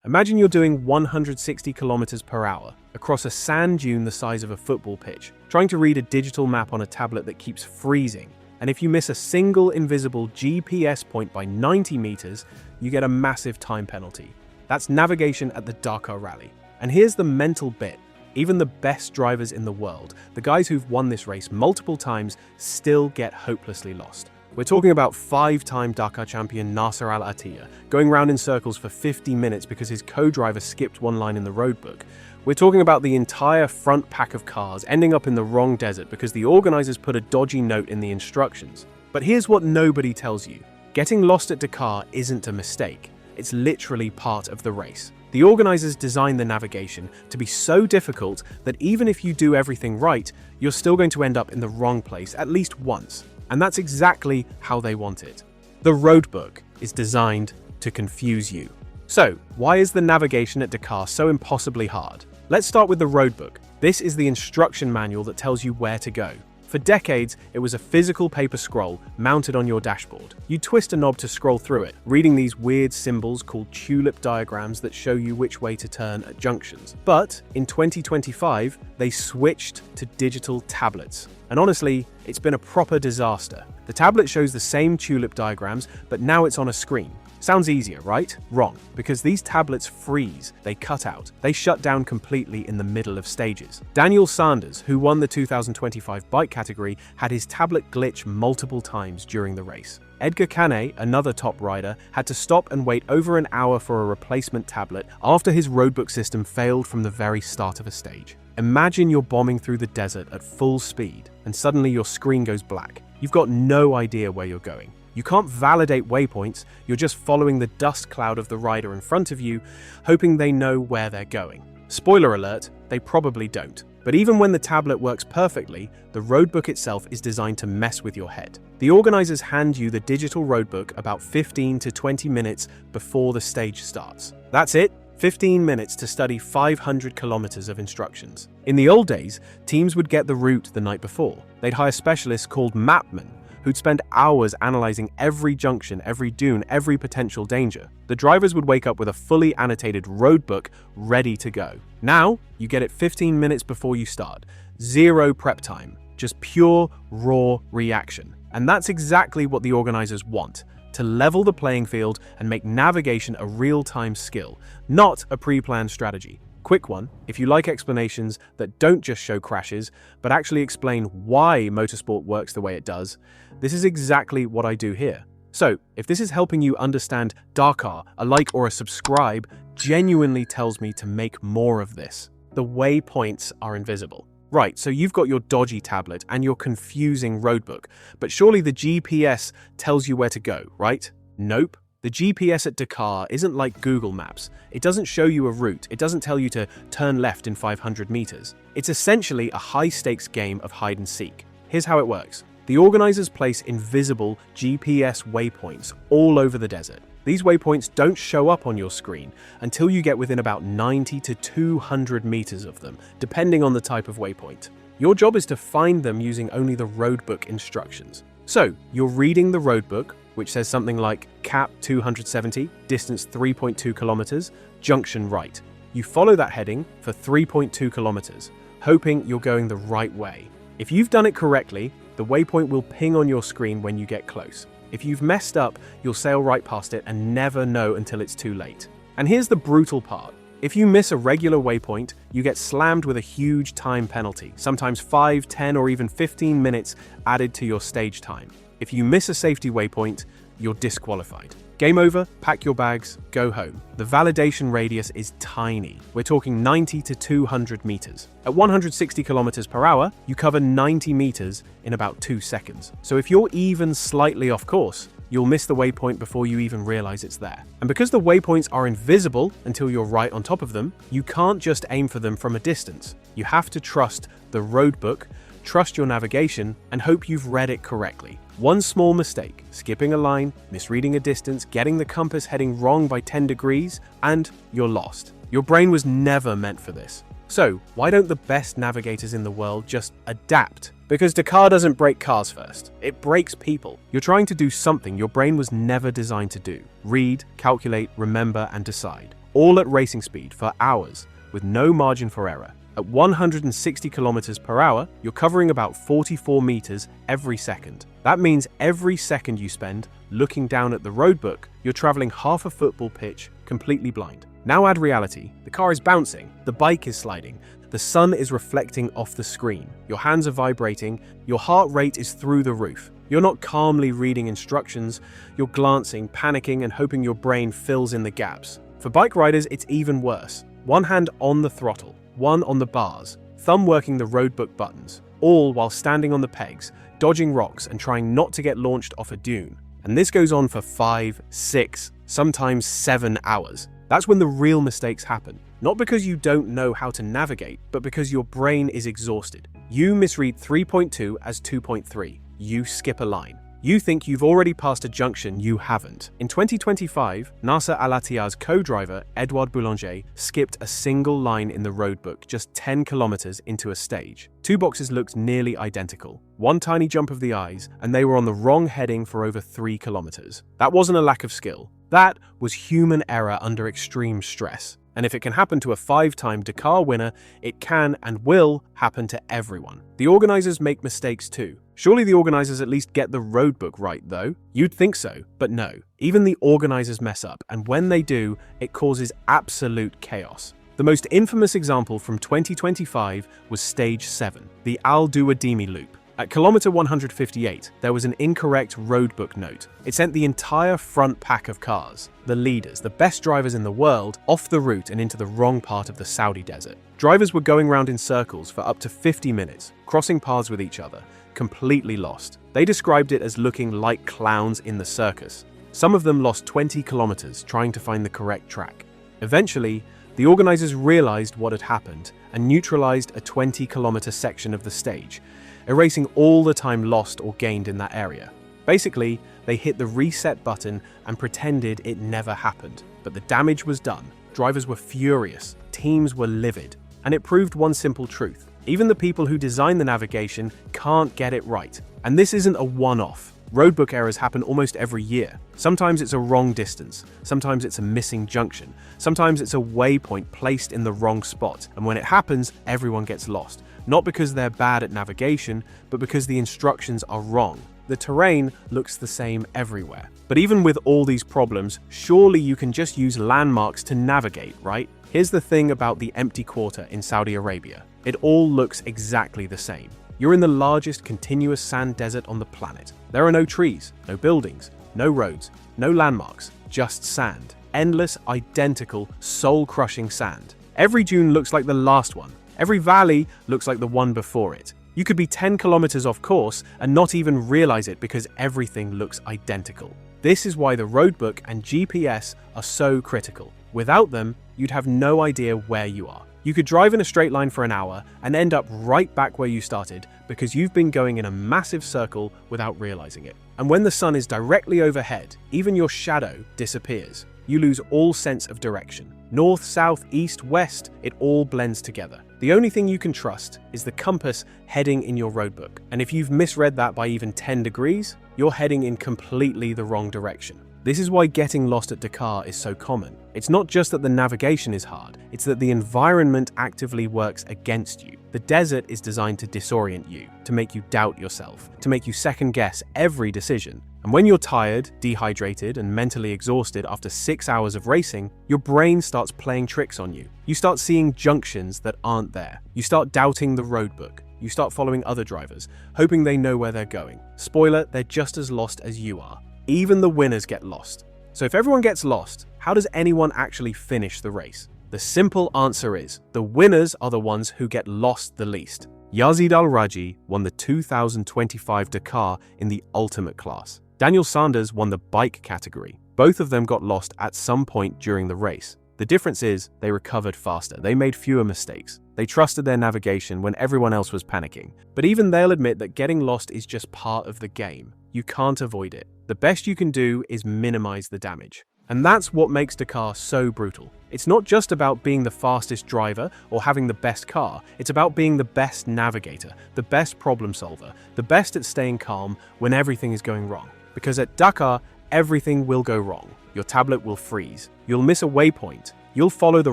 Imagine you're doing 160 kilometers per hour across a sand dune the size of a football pitch, trying to read a digital map on a tablet that keeps freezing. And if you miss a single invisible GPS point by 90 meters, you get a massive time penalty. That's navigation at the Dakar Rally. And here's the mental bit. Even the best drivers in the world, the guys who've won this race multiple times, still get hopelessly lost. We're talking about 5-time Dakar champion Nasser Al-Attiyah, going round in circles for 50 minutes because his co-driver skipped one line in the roadbook. We're talking about the entire front pack of cars ending up in the wrong desert because the organisers put a dodgy note in the instructions. But here's what nobody tells you. Getting lost at Dakar isn't a mistake. It's literally part of the race. The organisers designed the navigation to be so difficult that even if you do everything right, you're still going to end up in the wrong place at least once. And that's exactly how they want it. The roadbook is designed to confuse you. So, why is the navigation at Dakar so impossibly hard? Let's start with the roadbook. This is the instruction manual that tells you where to go. For decades, it was a physical paper scroll mounted on your dashboard. You twist a knob to scroll through it, reading these weird symbols called tulip diagrams that show you which way to turn at junctions. But in 2025, they switched to digital tablets. And honestly, it's been a proper disaster. The tablet shows the same tulip diagrams, but now it's on a screen. Sounds easier, right? Wrong, because these tablets freeze, they cut out, they shut down completely in the middle of stages. Daniel Sanders, who won the 2025 bike category, had his tablet glitch multiple times during the race. Edgar Canet, another top rider, had to stop and wait over an hour for a replacement tablet after his roadbook system failed from the very start of a stage. Imagine you're bombing through the desert at full speed, and suddenly your screen goes black. You've got no idea where you're going. You can't validate waypoints, you're just following the dust cloud of the rider in front of you, hoping they know where they're going. Spoiler alert, they probably don't. But even when the tablet works perfectly, the roadbook itself is designed to mess with your head. The organisers hand you the digital roadbook about 15 to 20 minutes before the stage starts. That's it. 15 minutes to study 500 kilometers of instructions. In the old days, teams would get the route the night before. They'd hire specialists called mapmen, who'd spend hours analyzing every junction, every dune, every potential danger. The drivers would wake up with a fully annotated roadbook ready to go. Now, you get it 15 minutes before you start. Zero prep time, just pure, raw reaction. And that's exactly what the organisers want, to level the playing field and make navigation a real-time skill, not a pre-planned strategy. Quick one, if you like explanations that don't just show crashes, but actually explain why motorsport works the way it does, this is exactly what I do here. So, if this is helping you understand Dakar, a like or a subscribe genuinely tells me to make more of this. The waypoints are invisible. Right, so you've got your dodgy tablet and your confusing roadbook, but surely the GPS tells you where to go, right? Nope. The GPS at Dakar isn't like Google Maps. It doesn't show you a route. It doesn't tell you to turn left in 500 meters. It's essentially a high-stakes game of hide and seek. Here's how it works. The organisers place invisible GPS waypoints all over the desert. These waypoints don't show up on your screen until you get within about 90 to 200 meters of them, depending on the type of waypoint. Your job is to find them using only the roadbook instructions. So, you're reading the roadbook, which says something like cap 270, distance 3.2 kilometers, junction right. You follow that heading for 3.2 kilometers, hoping you're going the right way. If you've done it correctly, the waypoint will ping on your screen when you get close. If you've messed up, you'll sail right past it and never know until it's too late. And here's the brutal part. If you miss a regular waypoint, you get slammed with a huge time penalty, sometimes 5, 10, or even 15 minutes added to your stage time. If you miss a safety waypoint, you're disqualified. Game over, pack your bags, go home. The validation radius is tiny. We're talking 90 to 200 meters. At 160 kilometers per hour, you cover 90 meters in about 2 seconds. So if you're even slightly off course, you'll miss the waypoint before you even realize it's there. And because the waypoints are invisible until you're right on top of them, you can't just aim for them from a distance. You have to trust the roadbook, trust your navigation, and hope you've read it correctly. One small mistake, skipping a line, misreading a distance, getting the compass heading wrong by 10 degrees, and you're lost. Your brain was never meant for this. So, why don't the best navigators in the world just adapt? Because Dakar doesn't break cars first, it breaks people. You're trying to do something your brain was never designed to do. Read, calculate, remember, and decide. all at racing speed for hours with no margin for error. At 160 kilometers per hour, you're covering about 44 meters every second. That means every second you spend looking down at the roadbook, you're traveling half a football pitch completely blind. Now add reality. The car is bouncing, the bike is sliding, the sun is reflecting off the screen, your hands are vibrating, your heart rate is through the roof. You're not calmly reading instructions, you're glancing, panicking, and hoping your brain fills in the gaps. For bike riders, it's even worse. One hand on the throttle, one on the bars, thumb working the roadbook buttons, all while standing on the pegs, dodging rocks and trying not to get launched off a dune. And this goes on for 5, 6, sometimes 7 hours. That's when the real mistakes happen. Not because you don't know how to navigate, but because your brain is exhausted. You misread 3.2 as 2.3. You skip a line. You think you've already passed a junction you haven't. In 2025, Nasser Al-Attiyah's co-driver, Edouard Boulanger, skipped a single line in the roadbook just 10 kilometers into a stage. Two boxes looked nearly identical. One tiny jump of the eyes, and they were on the wrong heading for over 3 kilometers. That wasn't a lack of skill. That was human error under extreme stress. And if it can happen to a 5-time Dakar winner, it can and will happen to everyone. The organisers make mistakes too. Surely the organisers at least get the roadbook right, though? You'd think so, but no. Even the organisers mess up, and when they do, it causes absolute chaos. The most infamous example from 2025 was Stage 7, the Al Duwadimi Loop. At kilometer 158, there was an incorrect roadbook note. It sent the entire front pack of cars, the leaders, the best drivers in the world, off the route and into the wrong part of the Saudi desert. Drivers were going round in circles for up to 50 minutes, crossing paths with each other, completely lost. They described it as looking like clowns in the circus. Some of them lost 20 kilometers trying to find the correct track. Eventually, the organisers realized what had happened and neutralized a 20-kilometer section of the stage, erasing all the time lost or gained in that area. Basically, they hit the reset button and pretended it never happened. But the damage was done. Drivers were furious, teams were livid, and it proved one simple truth. Even the people who design the navigation can't get it right. And this isn't a one-off. Roadbook errors happen almost every year. Sometimes it's a wrong distance, sometimes it's a missing junction, sometimes it's a waypoint placed in the wrong spot, and when it happens, everyone gets lost. Not because they're bad at navigation, but because the instructions are wrong. The terrain looks the same everywhere. But even with all these problems, surely you can just use landmarks to navigate, right? Here's the thing about the empty quarter in Saudi Arabia. It all looks exactly the same. You're in the largest continuous sand desert on the planet. There are no trees, no buildings, no roads, no landmarks, just sand. Endless, identical, soul-crushing sand. Every dune looks like the last one. Every valley looks like the one before it. You could be 10 kilometers off course and not even realize it because everything looks identical. This is why the roadbook and GPS are so critical. Without them, you'd have no idea where you are. You could drive in a straight line for an hour and end up right back where you started because you've been going in a massive circle without realizing it. And when the sun is directly overhead, even your shadow disappears. You lose all sense of direction. North, south, east, west, it all blends together. The only thing you can trust is the compass heading in your roadbook. And if you've misread that by even 10 degrees, you're heading in completely the wrong direction. This is why getting lost at Dakar is so common. It's not just that the navigation is hard, it's that the environment actively works against you. The desert is designed to disorient you, to make you doubt yourself, to make you second-guess every decision. And when you're tired, dehydrated, and mentally exhausted after 6 hours of racing, your brain starts playing tricks on you. You start seeing junctions that aren't there. You start doubting the roadbook. You start following other drivers, hoping they know where they're going. Spoiler, they're just as lost as you are. Even the winners get lost. So if everyone gets lost, how does anyone actually finish the race? The simple answer is, the winners are the ones who get lost the least. Yazid Al-Raji won the 2025 Dakar in the ultimate class. Daniel Sanders won the bike category. Both of them got lost at some point during the race. The difference is they recovered faster. They made fewer mistakes. They trusted their navigation when everyone else was panicking. But even they'll admit that getting lost is just part of the game. You can't avoid it. The best you can do is minimize the damage. And that's what makes Dakar so brutal. It's not just about being the fastest driver or having the best car. It's about being the best navigator, the best problem solver, the best at staying calm when everything is going wrong. Because at Dakar, everything will go wrong. Your tablet will freeze. You'll miss a waypoint. you'll follow the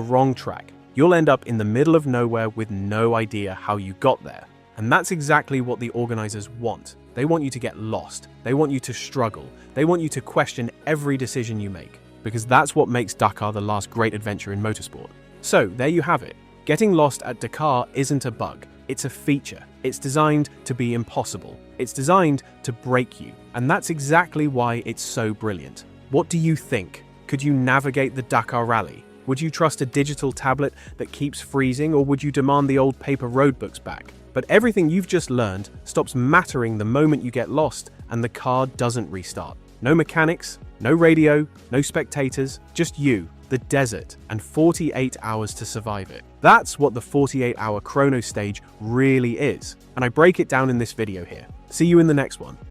wrong track. You'll end up in the middle of nowhere with no idea how you got there. And that's exactly what the organisers want. They want you to get lost. They want you to struggle. They want you to question every decision you make, because that's what makes Dakar the last great adventure in motorsport. So there you have it. Getting lost at Dakar isn't a bug. It's a feature. It's designed to be impossible. It's designed to break you. And that's exactly why it's so brilliant. What do you think? Could you navigate the Dakar Rally? Would you trust a digital tablet that keeps freezing, or would you demand the old paper roadbooks back? But everything you've just learned stops mattering the moment you get lost and the car doesn't restart. No mechanics, no radio, no spectators, just you, the desert, and 48 hours to survive it. That's what the 48-hour chrono stage really is, and I break it down in this video here. See you in the next one.